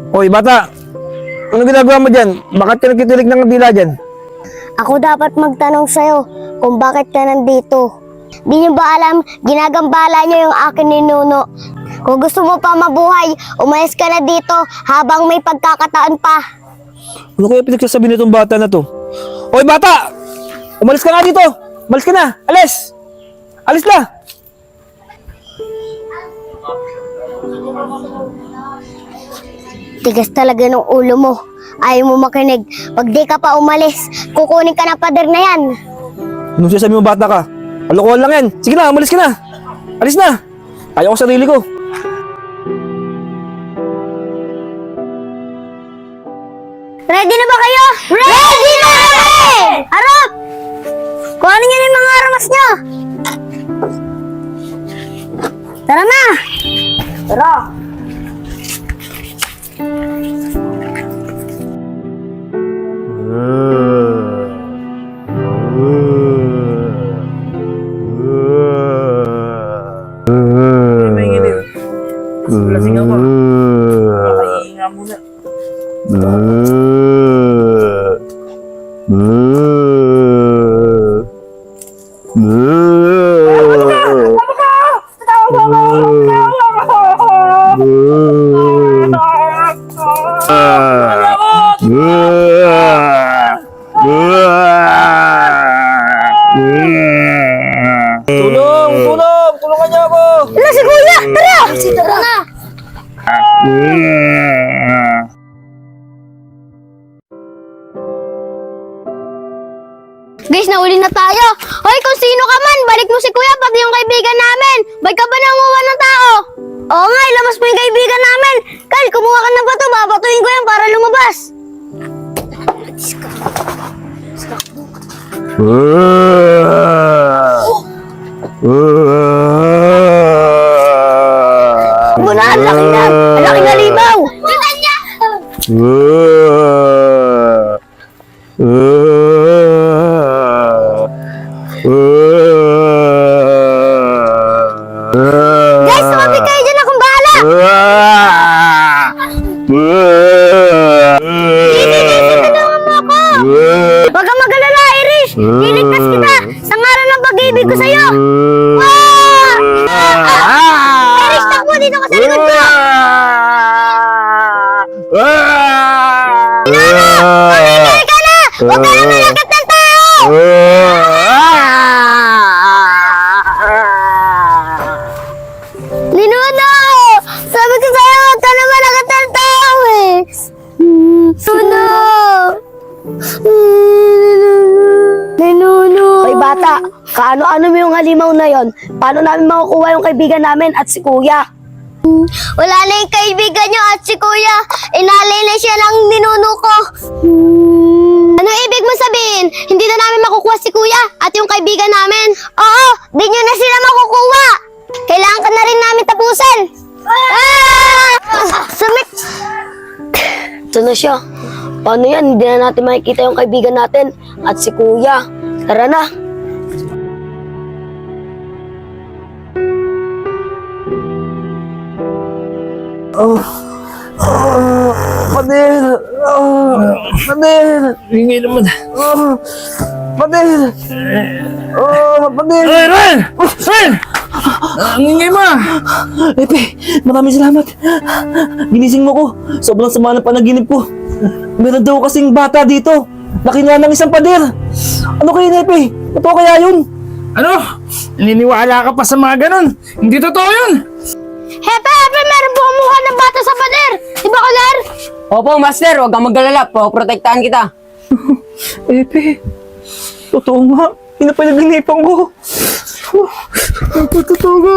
Hoy, bata! Ano ginagawa mo dyan? Bakit ka nagtitilig ng dila dyan? Ako dapat magtanong sa'yo kung bakit ka nandito. Di niyo ba alam, ginagambala niyo yung akin ni Nuno. Kung gusto mo pa mabuhay, umalis ka na dito habang may pagkakataon pa. Ano kaya pinagsasabi nitong bata na to? Hoy, bata! Umalis ka nga dito! Umalis ka na! Alis! Alis na! Tigas talaga ng ulo mo. Ayaw mo makinig. Pag di ka pa umalis, kukunin ka na pader na yan. Anong sinasabi mo, bata ka? Kalokohan lang yan. Sige na, umalis ka na! Alis na! Kaya ko sarili ko. Ready na ba kayo? Ready na kami! Harap! Kuhanin niyo na yung mga armas niyo. Tara na! Tara! Lasing ako. Makahinga muna. Tulong! Tulong! Tulungan niyo ako! Wala si Kuya! Tara! Tara na! Guys, nauli na tayo. Hoy, kung sino ka man, balik mo si Kuya, pati yung kaibigan namin. Ba't ka ba nanguha ng tao? Oo nga, ilamas mo yung kaibigan namin. Kyle, kumuha ka ng bato, babatuin ko yan para lumabas. Muna, ang laki na! Ang laki na limaw! Tignan niya! Guys, tumapit kayo dyan, akong bahala! Tinulungan mo ako! Huwag kang mag-alala, Irish! Liligtas kita sa ngalan ng pag-ibig ko sa'yo! Irish, takbo dito ka sa likod ko! Inano! Mamimili ka na! Huwag ka na malagkat ng tao! Ninuno! Sabi ko sa'yo, huwag ka na malagkat ng tao eh! Nuno! Ninuno! Hoy bata, kaano-ano mo yung halimaw na yon? Paano namin makukuha yung kaibigan namin at si Kuya? Wala na yung kaibigan niyo at si Kuya. Inalay na siya ng ninuno ko. Ano ibig mo sabihin? Hindi na namin makukuha si Kuya at yung kaibigan namin? Oo, di nyo na sila makukuha. Kailangan ka na rin namin tapusin. Sumik! Ito na siya. Paano yan? Hindi na natin makikita yung kaibigan natin at si Kuya. Tara na. Pader! Pader! Hingi naman. Pader! Pader! Ay, Ren! Ren! Ang ingay mo! Epe, maraming salamat. Ginising mo ko. Sobrang sama ng panaginip ko. Meron daw kasing bata dito. Nakinuha ng isang pader. Ano kayo, Epe? Totoo kaya yun? Ano? Naniniwala ka pa sa mga ganun? Hindi totoo yun! Hepe, meron po kumuha ng bata sa pader. Diba, Kular? Opo, Master. Huwag kang mag-alala. Protektahan kita. Epe, totoo nga. Pinapanaginipan ko. Totoo nga.